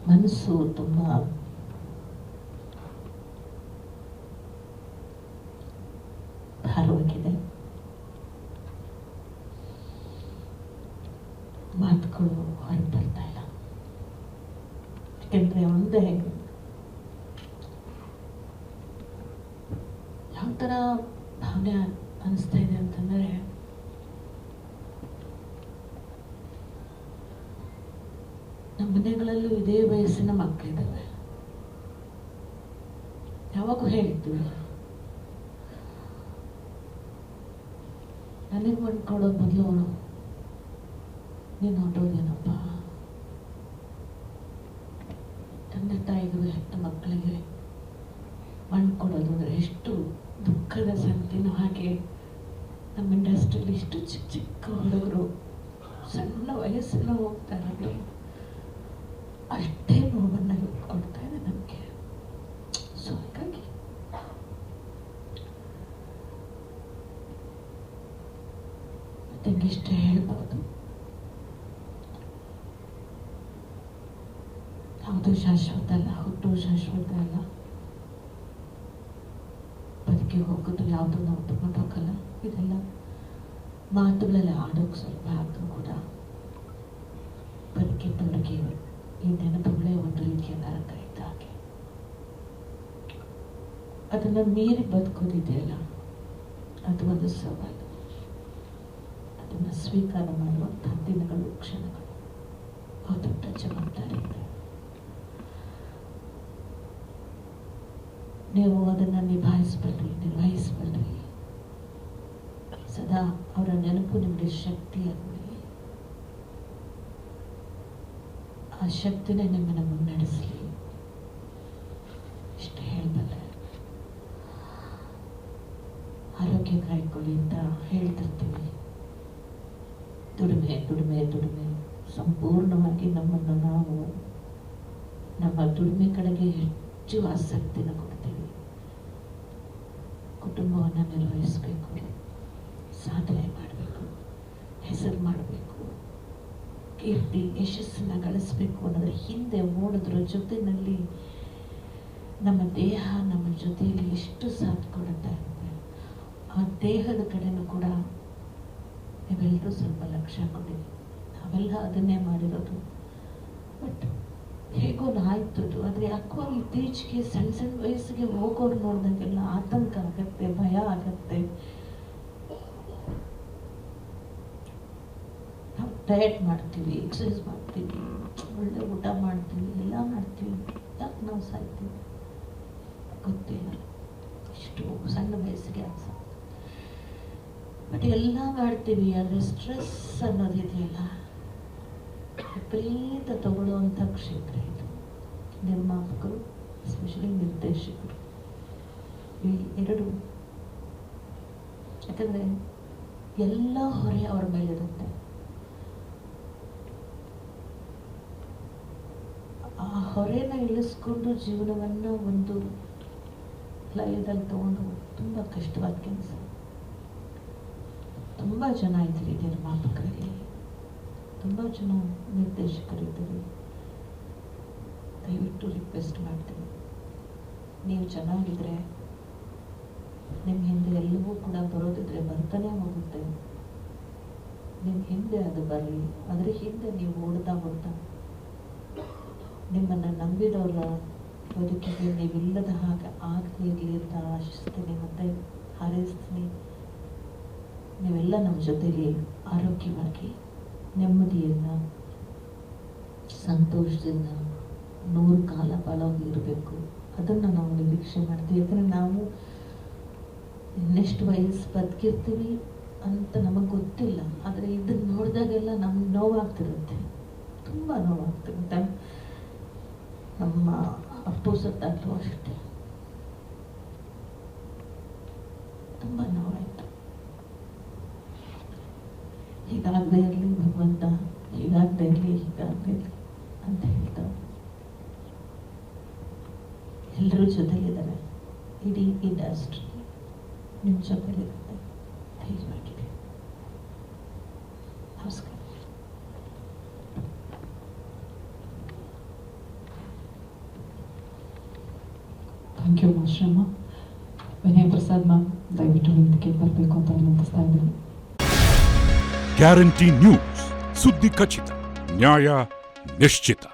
ಮನಸ್ಸು ತುಂಬ ಭಾರವಾಗಿದೆ. ಮಾತುಗಳು ಹೊರಗೆ ಬರ್ತಾ ಇಲ್ಲ. ಯಾಕೆಂದರೆ ಒಂದೇ ಯಾವ ಥರ ಭಾವನೆ ಅನಿಸ್ತಾ ಇದೆ ಅಂತಂದರೆ, ನಮ್ಮ ಮನೆಗಳಲ್ಲೂ ಇದೇ ವಯಸ್ಸಿನ ಮಕ್ಕಳಿದ್ದಾವೆ. ಯಾವಾಗೂ ಹೇಳಿದ್ವಿ, ನನಗೆ ಮಾಡ್ಕೊಳ್ಳೋ ಬದಲು ನೀನು ಹೊರಟೋದೇನಪ್ಪ. ತಂದೆ ತಾಯಿಗಳು ಹೆತ್ತ ಮಕ್ಕಳಿಗೆ ಮಣ್ಣು ಕೊಡೋದು ಅಂದರೆ ಎಷ್ಟು ದುಃಖದ ಸಂಗತಿನೋ, ಹಾಗೆ ನಮ್ಮ ಇಂಡಸ್ಟ್ರಿಯಲ್ಲಿ ಇಷ್ಟು ಚಿಕ್ಕ ಚಿಕ್ಕ ಹುಡುಗರು ಸಣ್ಣ ವಯಸ್ಸನ್ನು ಹೋಗ್ತಾ ಇರೋದು ಅಷ್ಟೇ ನೋವನ್ನು ಕೊಡ್ತಾ ಇದೆ ನಮಗೆ. ಸೊ ಹಾಗಾಗಿ ಇಷ್ಟೇ ಹೇಳ್ಬೋದು. ಯಾವುದು ಶಾಶ್ವತ ಅಲ್ಲ, ಹುಟ್ಟು ಶಾಶ್ವತ ಅಲ್ಲ, ಬದುಕಿ ಹೋಗೋದು ಯಾವುದು ನಾವು ತಗೊಂಡು ಹೋಗಲ್ಲ. ಇದೆಲ್ಲ ಮಾತುಗಳಲ್ಲಿ ಆಡೋಕೆ ಸ್ವಲ್ಪ ಆದರೂ ಕೂಡ ಬದುಕಿದ್ದವರಿಗೆ ಈ ನೆನಪುಗಳೇ ಒಂದು ರೀತಿಯ ನರಕ ಇದ್ದ ಹಾಗೆ. ಅದನ್ನು ಮೀರಿ ಬದುಕೋದಿದೆಯಲ್ಲ, ಅದು ಒಂದು ಸವಾಲು. ಅದನ್ನು ಸ್ವೀಕಾರ ಮಾಡುವಂಥ ದಿನಗಳು, ಕ್ಷಣಗಳು, ಆ ದೊಡ್ಡ ಜವಾಬ್ದಾರಿ ಇದೆ. ನೀವು ಅದನ್ನು ನಿಭಾಯಿಸಬಲ್ರಿ, ನಿರ್ವಹಿಸಬಲ್ರಿ. ಸದಾ ಅವರ ನೆನಪು ನಿಮಗೆ ಶಕ್ತಿಯಾಗಲಿ. ಆ ಶಕ್ತಿನೇ ನಿಮ್ಮನ್ನು ಮುನ್ನಡೆಸಲಿ. ಇಷ್ಟು ಹೇಳಬಲ್ಲೆ. ಆರೋಗ್ಯ ಕಾಯ್ಕೊಳ್ಳಿ ಅಂತ ಹೇಳ್ತಿರ್ತೀವಿ. ದುಡಿಮೆ ದುಡಿಮೆ ದುಡಿಮೆ, ಸಂಪೂರ್ಣವಾಗಿ ನಮ್ಮನ್ನು ನಾವು ನಮ್ಮ ದುಡಿಮೆ ಕಡೆಗೆ ಹೆಚ್ಚು ಆಸಕ್ತಿನ ಕೊಡ್ತೀವಿ. ಕುಟುಂಬವನ್ನು ನಿರ್ವಹಿಸಬೇಕು, ಸಾಧನೆ ಮಾಡಬೇಕು, ಹೆಸರು ಮಾಡಬೇಕು, ಕೀರ್ತಿ ಯಶಸ್ಸನ್ನು ಗಳಿಸಬೇಕು ಅನ್ನೋದ್ರ ಹಿಂದೆ ಓಡೋದ್ರ ಜೊತೆಯಲ್ಲಿ ನಮ್ಮ ದೇಹ ನಮ್ಮ ಜೊತೆಯಲ್ಲಿ ಎಷ್ಟು ಸಾಥ್ ಕೊಡುತ್ತಾ ಇರುತ್ತೆ. ಆ ದೇಹದ ಕಡೆನೂ ಕೂಡ ನೀವೆಲ್ಲರೂ ಸ್ವಲ್ಪ ಲಕ್ಷ್ಯ ಕೊಡಿ. ನಾವೆಲ್ಲ ಅದನ್ನೇ ಮಾಡಿರೋದು. ಬಟ್ ಹೇಗೋ ಆಯ್ತದು. ಆದರೆ ಯಾಕೋ ಇತ್ತೀಚೆಗೆ ಸಣ್ಣ ಸಣ್ಣ ವಯಸ್ಸಿಗೆ ಹೋಗೋರು ನೋಡಿದಾಗೆಲ್ಲ ಆತಂಕ ಆಗತ್ತೆ, ಭಯ ಆಗತ್ತೆ. ನಾವು ಡಯಟ್ ಮಾಡ್ತೀವಿ, ಎಕ್ಸಸೈಸ್ ಮಾಡ್ತೀವಿ, ಒಳ್ಳೆ ಊಟ ಮಾಡ್ತೀವಿ, ಎಲ್ಲ ಮಾಡ್ತೀವಿ. ಯಾಕೆ ನಾವು ಸಾಯ್ತೀವಿ ಗೊತ್ತಿಲ್ಲ. ಇಷ್ಟು ಸಣ್ಣ ವಯಸ್ಸಿಗೆ ಅನ್ಸ. ಬಟ್ ಎಲ್ಲ ಮಾಡ್ತೀವಿ. ಆದರೆ ಸ್ಟ್ರೆಸ್ ಅನ್ನೋದಿದೆಯಲ್ಲ, ವಿಪರೀತ ತಗೊಳ್ಳುವಂಥ ಕ್ಷೇತ್ರ ಇದು. ನಿರ್ಮಾಪಕರು, ಎಸ್ಪೆಷಲಿ ನಿರ್ದೇಶಕರು, ಈ ಎರಡು. ಯಾಕಂದರೆ ಎಲ್ಲ ಹೊರೆ ಅವ್ರ ಮೇಲಿರುತ್ತೆ. ಆ ಹೊರೆನ ಇಳಿಸ್ಕೊಂಡು ಜೀವನವನ್ನು ಒಂದು ಲಯದಲ್ಲಿ ತಗೊಂಡು ತುಂಬ ಕಷ್ಟವಾದ ಕೆಲಸ. ತುಂಬ ಜನ ಇದ್ದೀರಿ ನಿರ್ಮಾಪಕರಲ್ಲಿ, ತುಂಬ ಜನ ನಿರ್ದೇಶಕರಿದ್ದೀರಿ. ದಯವಿಟ್ಟು ರಿಕ್ವೆಸ್ಟ್ ಮಾಡ್ತೀನಿ, ನೀವು ಚೆನ್ನಾಗಿದ್ರೆ ನಿಮ್ಮ ಹಿಂದೆ ಎಲ್ಲವೂ ಕೂಡ ಬರೋದಿದ್ರೆ ಬರ್ತಾನೆ ಹೋಗುತ್ತೆ. ನಿಮ್ಮ ಹಿಂದೆ ಅದು ಬರಲಿ, ಅದರ ಹಿಂದೆ ನೀವು ಓಡ್ತಾ ನಿಮ್ಮನ್ನು ನಂಬಿದವರ ಬದುಕಿಗೆ ನೀವಿಲ್ಲದ ಹಾಗೆ ಆಗದೇ ಇರಲಿ ಅಂತ ಆಶಿಸ್ತೀನಿ ಮತ್ತು ಹಾರೈಸ್ತೀನಿ. ನೀವೆಲ್ಲ ನಮ್ಮ ಜೊತೆಲಿ ಆರೋಗ್ಯವಾಗಿ, ನೆಮ್ಮದಿಯಿಂದ, ಸಂತೋಷದಿಂದ 100 ಕಾಲ ಬಾಳೋಗಿ ಇರಬೇಕು. ಅದನ್ನು ನಾವು ನಿರೀಕ್ಷೆ ಮಾಡ್ತೀವಿ. ಯಾಕಂದರೆ ನಾವು ಇನ್ನೆಷ್ಟು ವಯಸ್ಸು ಬದುಕಿರ್ತೀವಿ ಅಂತ ನಮಗೆ ಗೊತ್ತಿಲ್ಲ. ಆದರೆ ಇದನ್ನು ನೋಡಿದಾಗೆಲ್ಲ ನಮ್ಗೆ ನೋವಾಗ್ತಿರುತ್ತೆ, ತುಂಬ ನೋವಾಗ್ತಿರುತ್ತೆ. ನಮ್ಮ ಅಪ್ಪು ಸತ್ತಾಗಲೂ ಅಷ್ಟೇ ತುಂಬ ನೋವಾಯಿತು. ಹೀಗಾಗದೇ ಇರಲಿ ಭಗವಂತ, ಹೀಗಾಗದೇ ಇರಲಿ, ಹೀಗಾಗದೇ ಇರಲಿ ಅಂತ ಹೇಳ್ತಾರೆ. ಎಲ್ಲರೂ ಜೊತೆಲಿದ್ದಾರೆ. ಇಡೀ ಇಂಡಸ್ಟ್ರಿ ನಿಮ್ಮ ಜೊತೆಲಿರುತ್ತೆ. ಧೈರ್ಯವಾಗಿದೆ. ನಮಸ್ಕಾರ. ಥ್ಯಾಂಕ್ ಯು ಮಾಸ್ಟರಮ್ಮ. ವಿನಯ್ ಪ್ರಸಾದ್ ಮ್ಯಾಮ್ ದಯವಿಟ್ಟು ವೇದಿಕೆ ಬರಬೇಕು ಅಂತ ವಿನಂತಿಸ್ತಾ ಇದ್ದೀನಿ. ಗ್ಯಾರಂಟಿ ನ್ಯೂಸ್, ಸುದ್ದಿ ಖಚಿತ, ನ್ಯಾಯ ನಿಶ್ಚಿತ.